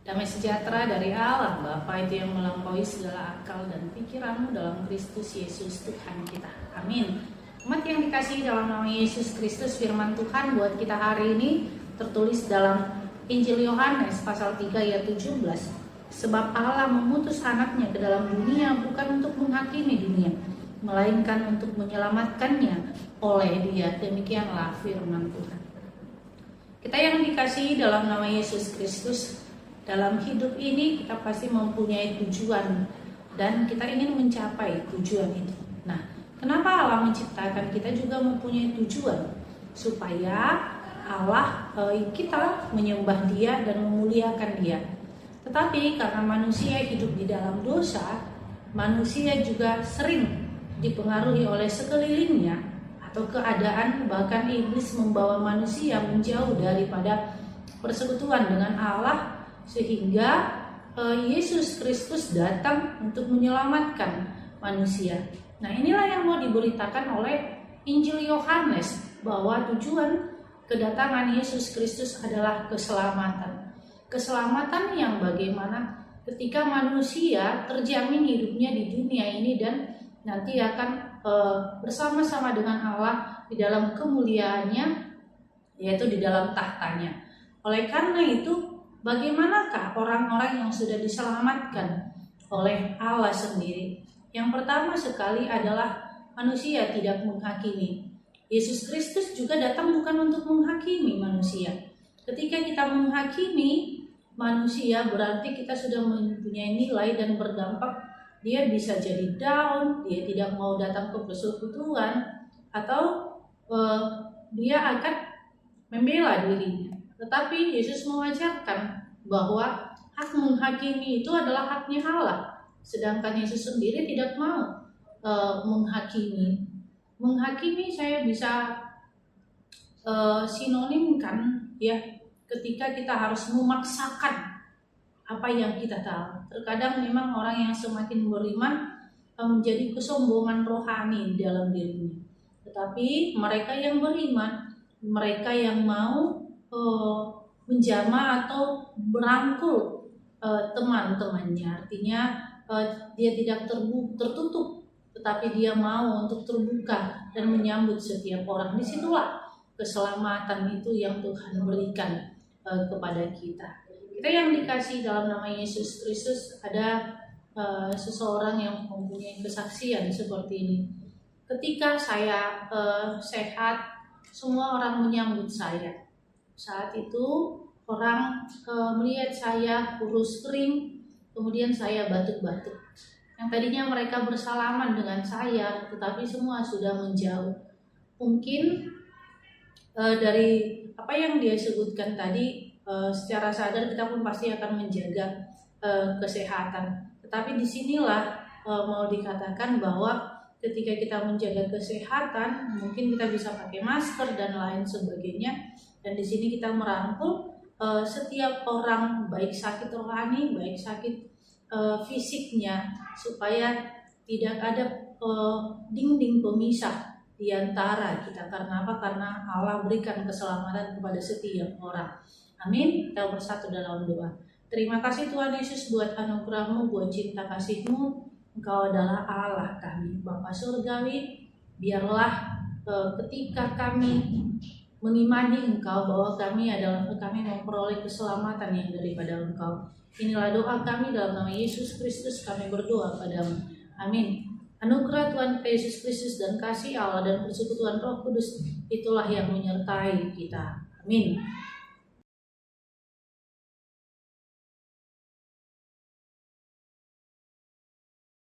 Damai sejahtera dari Allah Bapa itu yang melampaui segala akal dan pikiranmu dalam Kristus Yesus Tuhan kita. Amin. Umat yang dikasihi dalam nama Yesus Kristus, firman Tuhan buat kita hari ini tertulis dalam Injil Yohanes pasal 3 ayat 17. Sebab Allah mengutus anaknya ke dalam dunia bukan untuk menghakimi dunia, melainkan untuk menyelamatkannya oleh Dia. Demikianlah firman Tuhan. Kita yang dikasihi dalam nama Yesus Kristus, dalam hidup ini kita pasti mempunyai tujuan dan kita ingin mencapai tujuan itu. Nah, kenapa Allah menciptakan kita juga mempunyai tujuan? Supaya Allah kita menyembah Dia dan memuliakan Dia. Tetapi karena manusia hidup di dalam dosa, manusia juga sering dipengaruhi oleh sekelilingnya atau keadaan, bahkan iblis membawa manusia menjauh daripada persekutuan dengan Allah, sehingga Yesus Kristus datang untuk menyelamatkan manusia. Nah, inilah yang mau diberitakan oleh Injil Yohanes, bahwa tujuan kedatangan Yesus Kristus adalah keselamatan. Keselamatan yang bagaimana ketika manusia terjamin hidupnya di dunia ini dan nanti akan bersama-sama dengan Allah di dalam kemuliaannya, yaitu di dalam tahtanya. Oleh karena itu, bagaimanakah orang-orang yang sudah diselamatkan oleh Allah sendiri? Yang pertama sekali adalah manusia tidak menghakimi. Yesus Kristus juga datang bukan untuk menghakimi manusia. Ketika kita menghakimi manusia, berarti kita sudah mempunyai nilai dan berdampak. Dia bisa jadi down, dia tidak mau datang ke persekutuan, atau dia akan membela dirinya. Tetapi Yesus mengajarkan bahwa hak menghakimi itu adalah haknya Allah. Sedangkan Yesus sendiri tidak mau menghakimi. Menghakimi saya bisa sinonimkan ya, ketika kita harus memaksakan apa yang kita tahu. Terkadang memang orang yang semakin beriman menjadi kesombongan rohani dalam dirinya. Tetapi mereka yang beriman, mereka yang mau menjamah atau merangkul teman-temannya, artinya dia tidak tertutup, tetapi dia mau untuk terbuka dan menyambut setiap orang. Disitulah keselamatan itu yang Tuhan berikan kepada kita. Kita yang dikasihi dalam nama Yesus Kristus, ada seseorang yang mempunyai kesaksian seperti ini. Ketika saya sehat, semua orang menyambut saya. Saat itu orang melihat saya kurus kering, kemudian saya batuk-batuk. Yang tadinya mereka bersalaman dengan saya, tetapi semua sudah menjauh. Mungkin dari apa yang dia sebutkan tadi, secara sadar kita pun pasti akan menjaga kesehatan. Tetapi disinilah mau dikatakan bahwa ketika kita menjaga kesehatan, mungkin kita bisa pakai masker dan lain sebagainya. Dan di sini kita merangkul setiap orang, baik sakit rohani, baik sakit fisiknya, supaya tidak ada dinding pemisah di antara kita. Karena apa? Karena Allah berikan keselamatan kepada setiap orang. Amin. Kita bersatu dalam doa. Terima kasih Tuhan Yesus buat anugerah-Mu, buat cinta kasih-Mu. Engkau adalah Allah kami, Bapa Surgawi. Biarlah ketika kami mengimani Engkau, bahwa kami memperoleh keselamatan yang daripada Engkau. Inilah doa kami dalam nama Yesus Kristus, kami berdoa padamu. Amin. Anugerah Tuhan Yesus Kristus dan kasih Allah dan persekutuan Roh Kudus itulah yang menyertai kita. Amin.